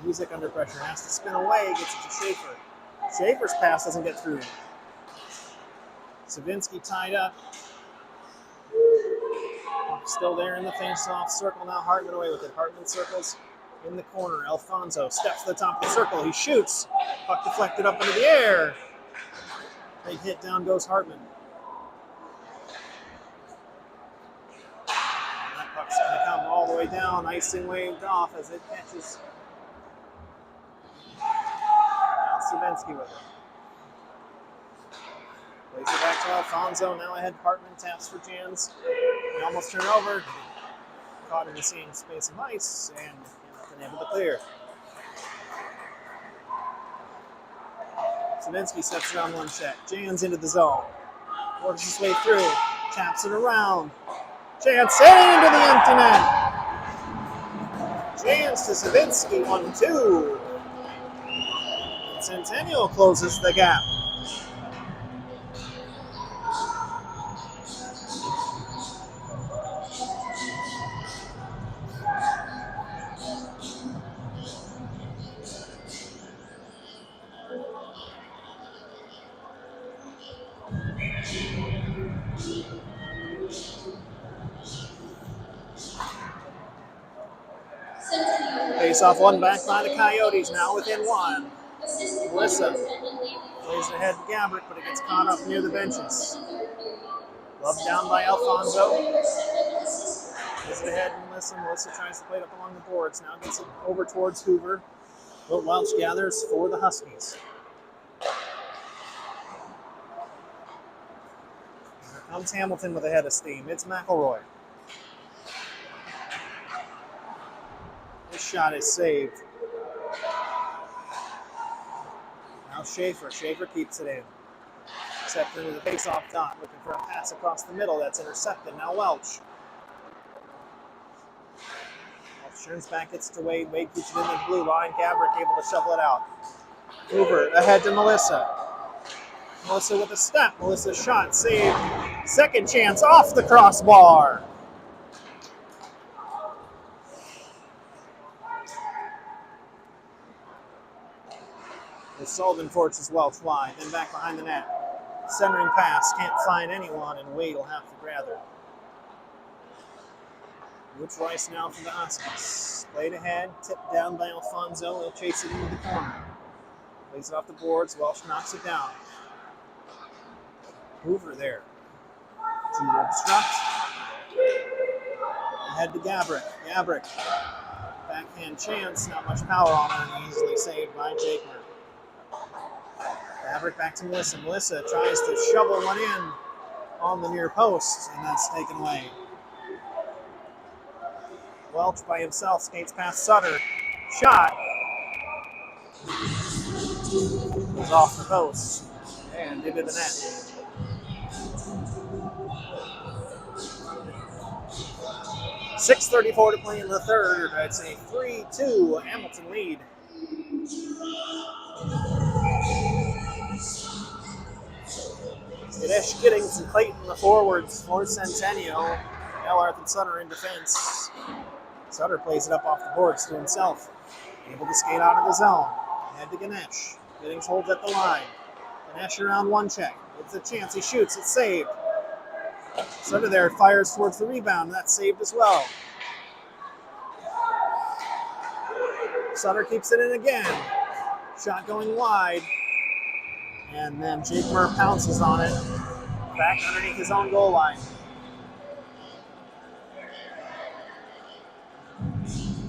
Buzek under pressure. Has to spin away. Gets it to Schaefer. Schaefer's pass doesn't get through. Savinsky tied up. Still there in the face-off circle. Now Hartman away with it. Hartman circles in the corner. Alfonso steps to the top of the circle. He shoots. Puck deflected up into the air. Big hit, down goes Hartman. And that puck's going to come all the way down. Icing waved off as it catches. Now Savinsky with it. Plays it back to Alfonso. Now ahead Hartman taps for Jans. He almost turned over. Caught in the same space of ice and been able to clear. Savinsky sets it on one check. Jans into the zone. Works his way through. Taps it around. Jans into the empty net. Jans to Savinsky, 1-2. Centennial closes the gap. Face off one back by the Coyotes, now within one. Melissa plays it ahead to Gabrick, but it gets caught up near the benches. Glove down by Alfonso. Plays it ahead to Melissa. Melissa tries to play it up along the boards. Now gets it over towards Hoover. Wilt Welch gathers for the Huskies. Here comes Hamilton with a head of steam. It's McElroy. This shot is saved. Now Schaefer. Schaefer keeps it in. Set into the face-off dot, looking for a pass across the middle. That's intercepted. Now Welch. Welch turns back, gets to Wade. Wade keeps it in the blue line. Gabrick able to shovel it out. Hoover ahead to Melissa. Melissa with a step. Melissa's shot saved. Second chance off the crossbar. Sullivan forces Welch wide, then back behind the net. Centering pass, can't find anyone, and Wade will have to gather. Rich Rice now for the Huskies. Played ahead, tipped down by Alfonso. He'll chase it into the corner. Plays it off the boards. Welch knocks it down. Hoover there to obstruct. Ahead to Gabrick. Gabrick, backhand chance, not much power on it, and easily saved by Jakemer. Gabrick back to Melissa. Melissa tries to shovel one in on the near post, and that's taken away. Welch by himself skates past Sutter. Shot goes off the post and into the net. 6:34 to play in the third. It's a 3-2 Hamilton lead. Ganesh Giddings and Clayton the forwards for Centennial. Ellarth and Sutter in defense. Sutter plays it up off the boards to himself. Able to skate out of the zone. Head to Ganesh. Giddings holds at the line. Ganesh around one check. It's a chance. He shoots. It's saved. Sutter there fires towards the rebound. That's saved as well. Sutter keeps it in again. Shot going wide. And then Jake Murr pounces on it. Back underneath his own goal line.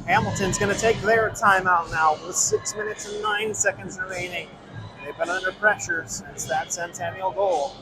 Hamilton's going to take their timeout now with 6 minutes and 9 seconds remaining. They've been under pressure since that Centennial goal.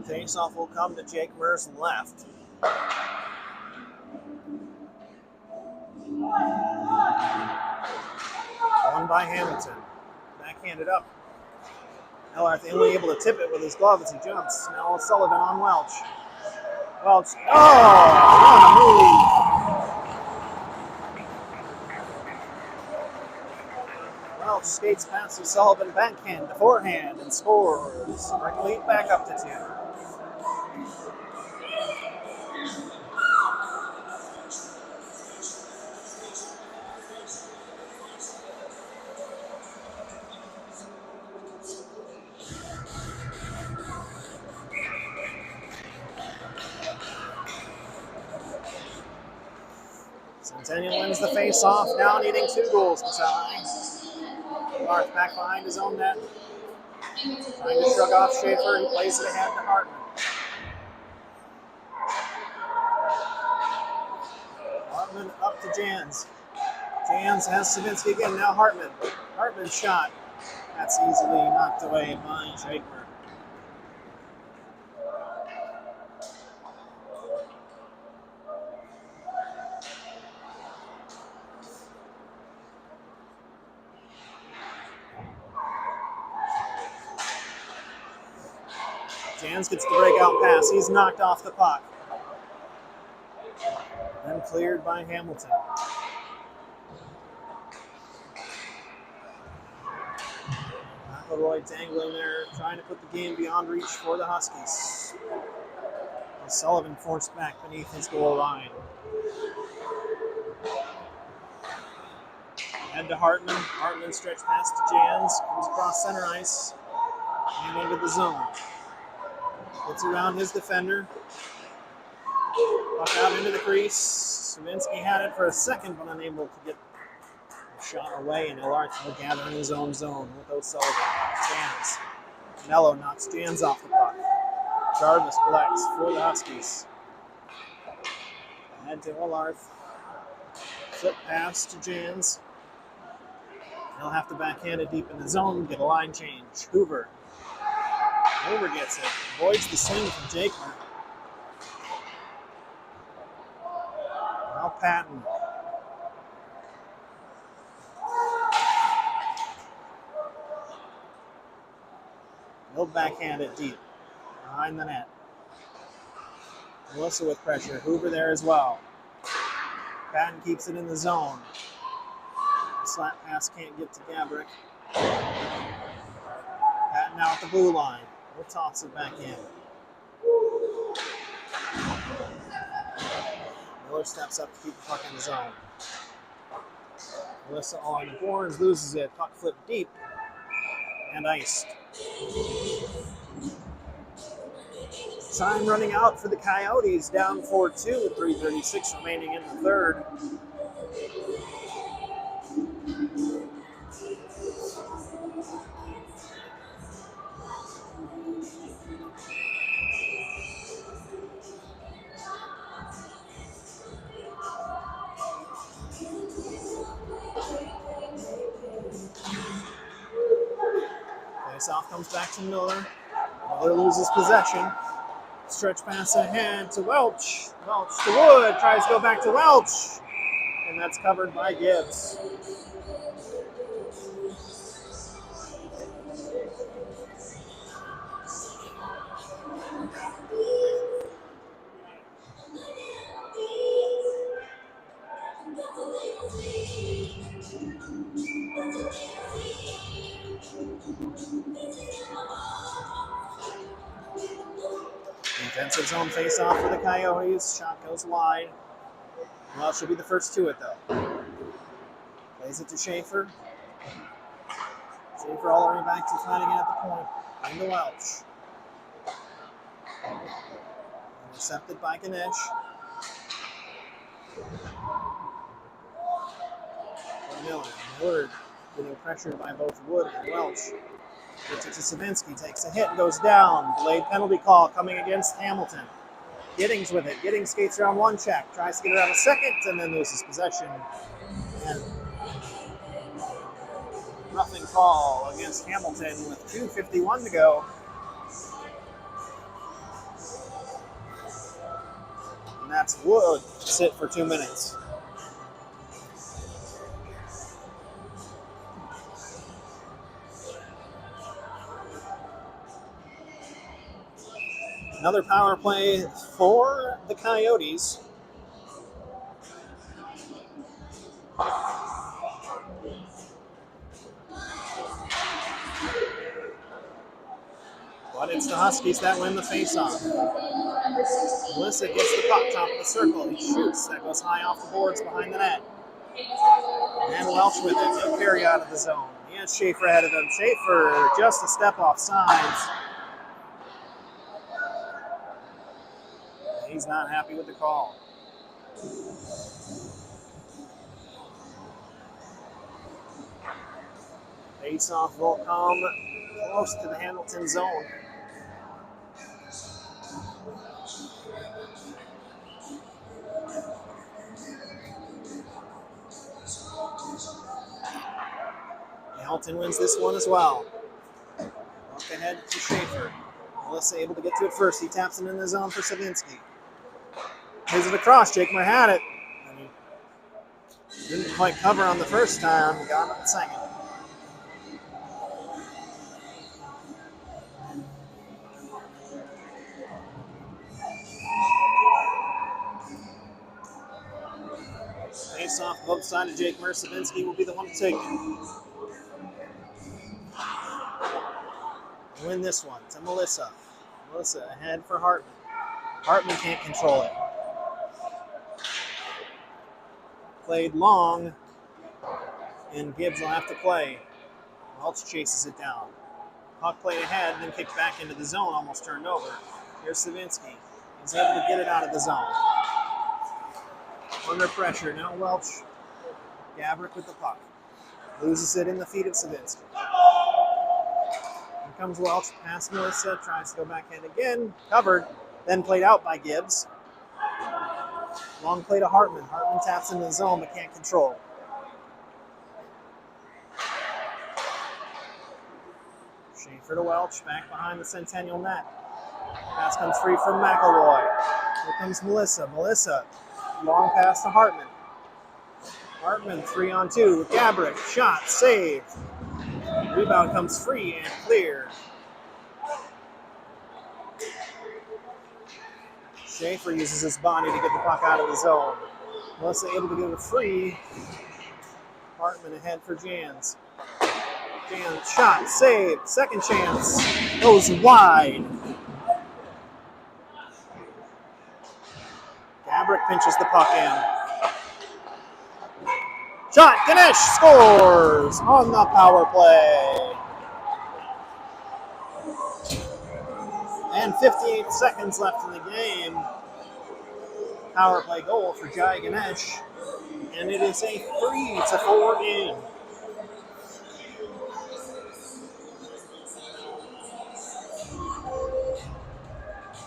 Face-off will come to Jake Murr's left. Won by Hamilton. Backhanded up. Ellarth only able to tip it with his glove as he jumps. Now Sullivan on Welch. Welch. Welch skates past Sullivan, backhand to forehand, and scores. Bring the lead back up to 2. Centennial wins the face-off, now needing 2 goals to tie. Ellarth back behind his own net. Trying to shrug off Schaefer, he plays it ahead to Hartman. Hartman up to Jans. Jans has Savinsky again, now Hartman. Hartman's shot. That's easily knocked away by Schaefer. Jans gets the breakout pass. He's knocked off the puck. Then cleared by Hamilton. McElroy dangling there, trying to put the game beyond reach for the Huskies. Sullivan forced back beneath his goal line. Head to Hartman. Hartman stretched pass to Jans. Comes across center ice and into the zone. Gets around his defender. Puck out into the crease. Savinsky had it for a second, but unable to get the shot away, and Ellarth will gather in his own zone with O'Sullivan. Jans. Mello knocks Jans off the puck. Jarvis collects for the Huskies. Head to Ellarth. Flip pass to Jans. He'll have to backhand it deep in the zone, get a line change. Hoover. Hoover gets it. Avoids the swing from Jakeman. Now Patton. He'll backhand it deep. Behind the net. Melissa with pressure. Hoover there as well. Patton keeps it in the zone. Slap pass can't get to Gabrick. Patton now at the blue line. We'll toss it back in. Miller steps up to keep the puck in the zone. Melissa on the boards, loses it. Puck flipped deep and iced. Time running out for the Coyotes, down 4-2 with 3:36 remaining in the third. Face-off comes back to Miller. Miller loses possession. Stretch pass ahead to Welch. Welch to Wood. Tries to go back to Welch. And that's covered by Gibbs. Defensive zone face-off for the Coyotes. Shot goes wide. Welch should be the first to it, though. Plays it to Schaefer. Schaefer all the way back to finding it at the point. Into Welch. Intercepted by Ganesh. Miller getting pressured by both Wood and Welch. Gets it to Savinsky, takes a hit, goes down. Delayed penalty call coming against Hamilton. Giddings with it. Giddings skates around one check, tries to get it out a second, and then loses possession. And roughing call against Hamilton with 2:51 to go. And that's Wood sit for 2 minutes. Another power play for the Coyotes. But it's the Huskies that win the faceoff. Melissa gets the puck top of the circle. He shoots. That goes high off the boards behind the net. And Welch with it. He'll carry out of the zone. He has Schaefer ahead of him. Schaefer just a step off sides. He's not happy with the call. Face-off will come close to the Hamilton zone. Hamilton wins this one as well. Up ahead to Schaefer. Melissa able to get to it first. He taps it in the zone for Savinsky. Plays it across. Jakemer had it. And he didn't quite cover on the first time. He got it on the second. Face off both sides of Jakemer. Savinsky will be the one to take it. Win this one to Melissa. Melissa ahead for Hartman. Hartman can't control it. Played long, and Gibbs will have to play. Welch chases it down. Puck played ahead, then kicked back into the zone, almost turned over. Here's Savinsky. He's able to get it out of the zone. Under pressure, now Welch. Gabrick with the puck. Loses it in the feet of Savinsky. Here comes Welch, past Melissa, tries to go backhand again. Covered, then played out by Gibbs. Long play to Hartman. Hartman taps into the zone but can't control. Schaefer to Welch, back behind the Centennial net. Pass comes free from McElroy. Here comes Melissa. Melissa, long pass to Hartman. Hartman 3-on-2 with Gabrick. Shot, save. Rebound comes free and clear. Schaefer uses his body to get the puck out of the zone. Melissa able to get it free. Hartman ahead for Jans. Jans shot, save, second chance. Goes wide. Gabrick pinches the puck in. Shot, Ganesh scores on the power play. And 58 seconds left in the game. Power play goal for Jai Ganesh. And it is a 3-4 game.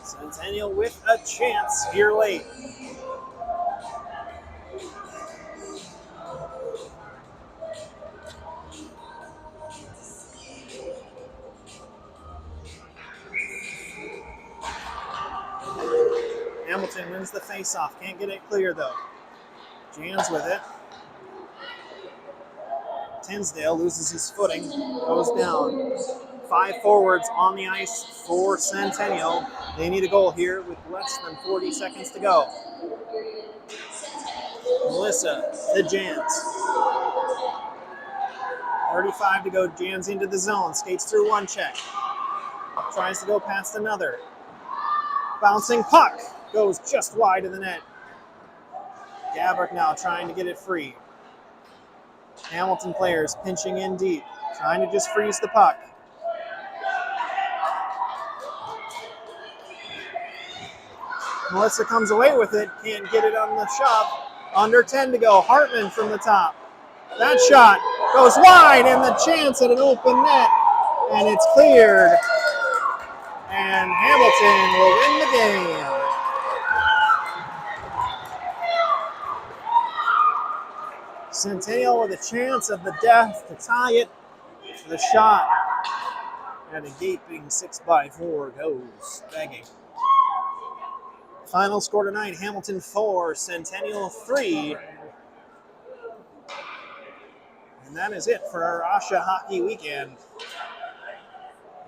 Centennial with a chance here late. Hamilton wins the faceoff. Can't get it clear though. Jans with it. Tinsdale loses his footing, goes down. 5 forwards on the ice for Centennial. They need a goal here with less than 40 seconds to go. Melissa to Jans. 35 to go. Jans into the zone. Skates through one check. Tries to go past another. Bouncing puck goes just wide of the net. Gabrick now trying to get it free. Hamilton players pinching in deep, trying to just freeze the puck. Melissa comes away with it, can't get it on the shove. Under 10 to go. Hartman from the top. That shot goes wide, and the chance at an open net, and it's cleared. And Hamilton will win the game. Centennial with a chance of the death to tie it. The shot at a gaping 6x4 goes begging. Final score tonight, Hamilton 4, Centennial 3. And that is it for our Asha Hockey Weekend.